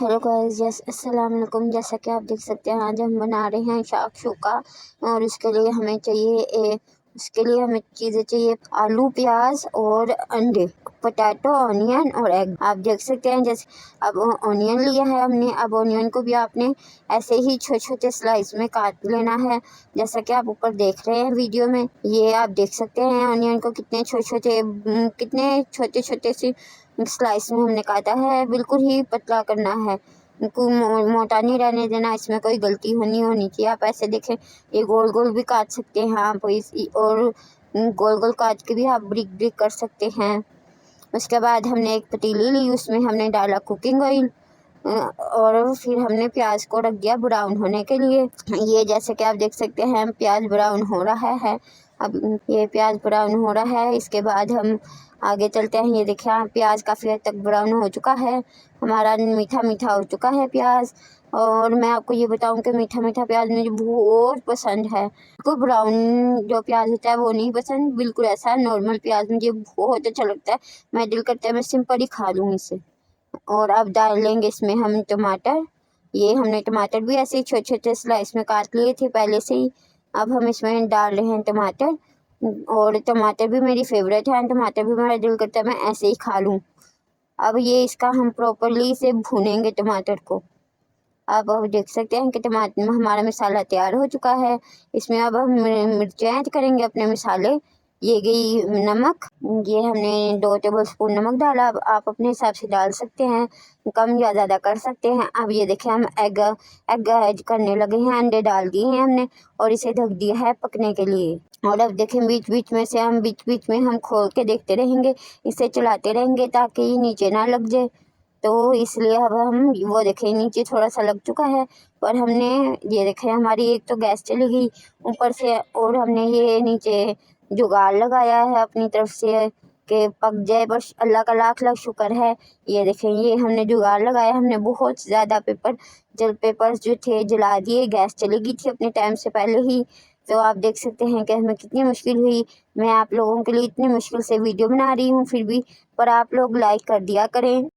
Hello guys, yes अस्सलाम वालेकुम। जैसा कि आप देख सकते हैं आज हम बना रहे हैं शाकशुका और उसके लिए हमें चीज़ें चाहिए आलू, प्याज और अंडे, पोटैटो, ऑनियन और एग। आप देख सकते हैं जैसे अब ऑनियन लिया है हमने। अब ऑनियन को भी आपने ऐसे ही छोटे छोटे स्लाइस में काट लेना है, जैसा कि आप ऊपर देख रहे हैं वीडियो में। ये आप देख सकते हैं ऑनियन को कितने छोटे छोटे से स्लाइस में हमने काटा है। बिल्कुल ही पतला करना है, इनको मोटा नहीं रहने देना, इसमें कोई गलती नहीं होनी चाहिए। आप ऐसे देखें, ये गोल गोल भी काट सकते हैं आप और गोल गोल काट के भी आप ब्रिक ब्रिक कर सकते हैं। उसके बाद हमने एक पतीली ली, उसमें हमने डाला कुकिंग ऑयल और फिर हमने प्याज को रख दिया ब्राउन होने के लिए। ये जैसे कि आप देख सकते हैं प्याज ब्राउन हो रहा है। अब ये प्याज ब्राउन हो रहा है, इसके बाद हम आगे चलते हैं। ये देखिए प्याज काफ़ी हद तक ब्राउन हो चुका है, हमारा मीठा मीठा हो चुका है प्याज। और मैं आपको ये बताऊं कि मीठा मीठा प्याज मुझे बहुत पसंद है। को ब्राउन जो प्याज होता है वो नहीं पसंद, बिल्कुल ऐसा नॉर्मल प्याज मुझे बहुत अच्छा लगता है। मैं दिल करता है मैं सिंपल ही खा लूँ इसे। और अब डाल लेंगे इसमें हम टमाटर। ये हमने टमाटर भी ऐसे ही छोटे छोटे स्लाइस में काट लिए थे पहले से ही। अब हम इसमें डाल रहे हैं टमाटर, और टमाटर भी मेरी फेवरेट है, टमाटर भी मेरा दिल करता है मैं ऐसे ही खा लूँ। अब ये इसका हम प्रॉपरली से भूनेंगे टमाटर को। अब देख सकते हैं कि टमाटर हमारा मसाला तैयार हो चुका है। इसमें अब हम मिर्चें ऐड करेंगे अपने मसाले। ये गई नमक, ये हमने 2 टेबल स्पून नमक डाला। अब आप अपने हिसाब से डाल सकते हैं, कम या ज़्यादा कर सकते हैं। अब ये देखें हम एग ऐड करने लगे हैं, अंडे डाल दिए हैं हमने और इसे ढक दिया है पकने के लिए। और अब देखें बीच बीच में हम खोल के देखते रहेंगे, इसे चलाते रहेंगे ताकि ये नीचे ना लग जाए। तो इसलिए अब हम वो देखें नीचे थोड़ा सा लग चुका है, पर हमने ये देखें हमारी एक तो गैस चली गई ऊपर से, और हमने ये नीचे जुगाड़ लगाया है अपनी तरफ से कि पक जाए, बस अल्लाह का लाख लाख शुक्र है। ये देखें ये हमने जुगाड़ लगाया, हमने बहुत ज़्यादा पेपर्स जो थे जला दिए, गैस चली गई थी अपने टाइम से पहले ही। तो आप देख सकते हैं कि हमें कितनी मुश्किल हुई। मैं आप लोगों के लिए इतनी मुश्किल से वीडियो बना रही हूँ फिर भी, पर आप लोग लाइक कर दिया करें।